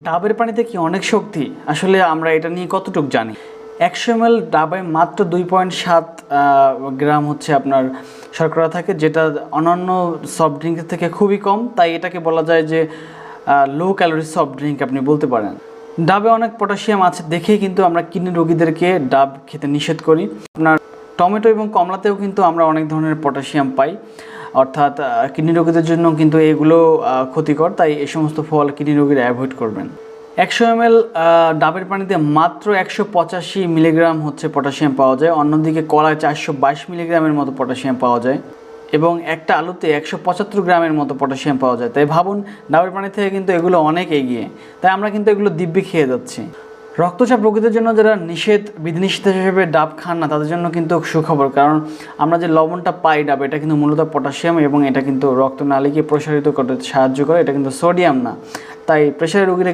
ডাবের পানিতে কি অনেক শক্তি? আসলে আমরা এটা নিয়ে কতটুকু জানি? 100 ml ডাবে মাত্র 2.7 গ্রাম হচ্ছে আপনার শর্করা থাকে, যেটা অন্যান্য সফট ড্রিঙ্কের থেকে খুবই কম। তাই এটাকে বলা যায় যে লো ক্যালোরি সফট ড্রিঙ্ক আপনি বলতে পারেন। ডাবে অনেক পটাশিয়াম আছে দেখেই কিন্তু আমরা কিডনি রোগীদেরকে ডাব খেতে নিষেধ করি। আপনার টমেটো এবং কমলাতেও কিন্তু আমরা অনেক ধরনের পটাশিয়াম পাই, অর্থাৎ কিডনি রোগীদের জন্য কিন্তু এগুলো ক্ষতিকর। তাই এই সমস্ত ফল কিডনি রোগীরা অ্যাভয়েড করবেন। 100 ml ডাবের পানিতে মাত্র 185 মিলিগ্রাম হচ্ছে পটাশিয়াম পাওয়া যায়। অন্যদিকে কলায় 422 মিলিগ্রামের মতো পটাশিয়াম পাওয়া যায় এবং একটা আলুতে 175 গ্রামের মতো পটাশিয়াম পাওয়া যায়। তাই ভাবুন, ডাবের পানি থেকে কিন্তু এগুলো অনেক এগিয়ে। তাই আমরা কিন্তু এগুলো দিব্যি খেয়ে যাচ্ছি। রক্তচাপ রোগীদের জন্য যারা বিধিনিষেধ হিসেবে ডাব খান না, তাদের জন্য কিন্তু সুখবর, কারণ আমরা যে লবণটা পাই ডাব, এটা কিন্তু মূলত পটাশিয়াম এবং এটা কিন্তু রক্তনালীকে প্রসারিত করতে সাহায্য করে। এটা কিন্তু সোডিয়াম না। তাই প্রেশারের রোগীরা